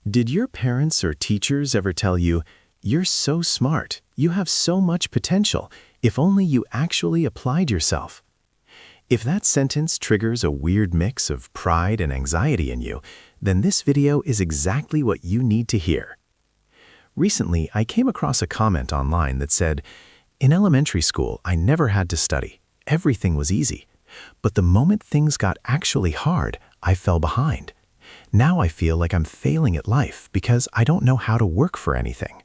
Did your parents or teachers ever tell you, "You're so smart, you have so much potential, if only you actually applied yourself"? If that sentence triggers a weird mix of pride and anxiety in you, then this video is exactly what you need to hear. Recently, I came across a comment online that said, "In elementary school, I never had to study. Everything was easy. But the moment things got actually hard, I fell behind. Now I feel like I'm failing at life because I don't know how to work for anything."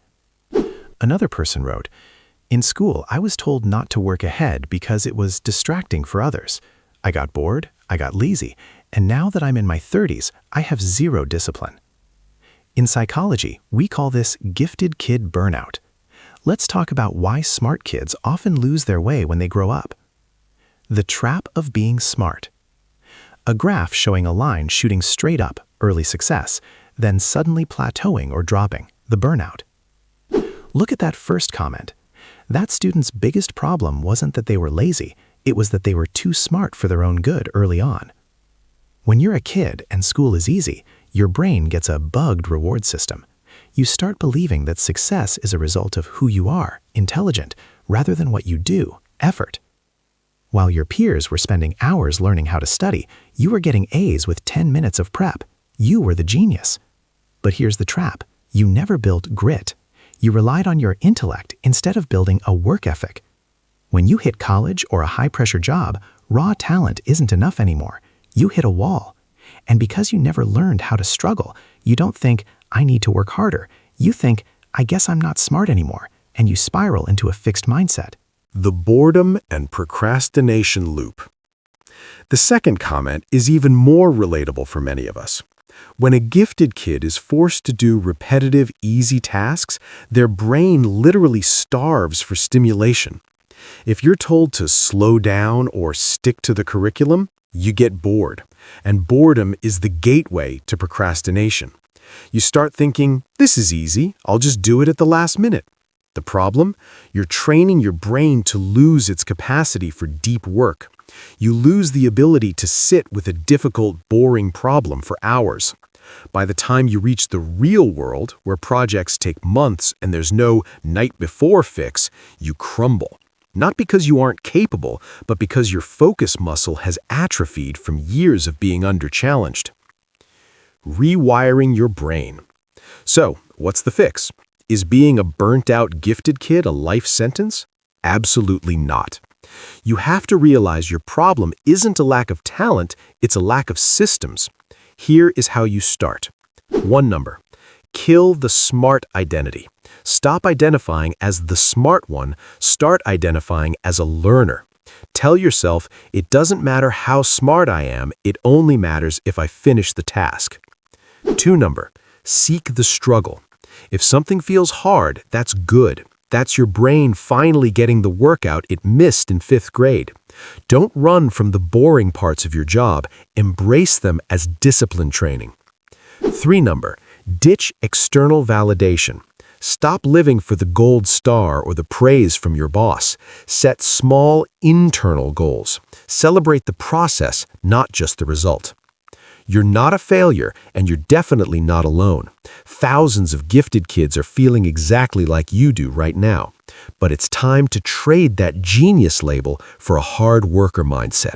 Another person wrote, "In school, I was told not to work ahead because it was distracting for others. I got bored, I got lazy, and now that I'm in my 30s, I have zero discipline." In psychology, we call this Gifted Kid Burnout. Let's talk about why smart kids often lose their way when they grow up. The trap of being smart. A graph showing a line shooting straight up, early success, then suddenly plateauing or dropping, the burnout. Look at that first comment. That student's biggest problem wasn't that they were lazy, it was that they were too smart for their own good early on. When you're a kid and school is easy, your brain gets a bugged reward system. You start believing that success is a result of who you are, intelligent, rather than what you do, effort. While your peers were spending hours learning how to study, you were getting A's with 10 minutes of prep. You were the genius. But here's the trap. You never built grit. You relied on your intellect instead of building a work ethic. When you hit college or a high-pressure job, raw talent isn't enough anymore. You hit a wall. And because you never learned how to struggle, you don't think, "I need to work harder." You think, "I guess I'm not smart anymore," and you spiral into a fixed mindset. The boredom and procrastination loop. The second comment is even more relatable for many of us. When a gifted kid is forced to do repetitive, easy tasks, their brain literally starves for stimulation. If you're told to slow down or stick to the curriculum, you get bored. And boredom is the gateway to procrastination. You start thinking, "This is easy, I'll just do it at the last minute." The problem? You're training your brain to lose its capacity for deep work. You lose the ability to sit with a difficult, boring problem for hours. By the time you reach the real world, where projects take months and there's no night-before fix, you crumble. Not because you aren't capable, but because your focus muscle has atrophied from years of being under-challenged. Rewiring your brain. So, what's the fix? Is being a burnt-out gifted kid a life sentence? Absolutely not. You have to realize your problem isn't a lack of talent, it's a lack of systems. Here is how you start. 1 number. Kill the smart identity. Stop identifying as the smart one, start identifying as a learner. Tell yourself, "It doesn't matter how smart I am, it only matters if I finish the task." 2 number. Seek the struggle. If something feels hard, that's good. That's your brain finally getting the workout it missed in 5th grade. Don't run from the boring parts of your job. Embrace them as discipline training. 3 number. Ditch external validation. Stop living for the gold star or the praise from your boss. Set small, internal goals. Celebrate the process, not just the result. You're not a failure, and you're definitely not alone. Thousands of gifted kids are feeling exactly like you do right now. But it's time to trade that genius label for a hard worker mindset.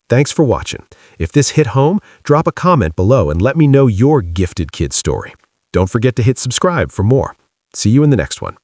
Thanks for watching. If this hit home, drop a comment below and let me know your gifted kid story. Don't forget to hit subscribe for more. See you in the next one.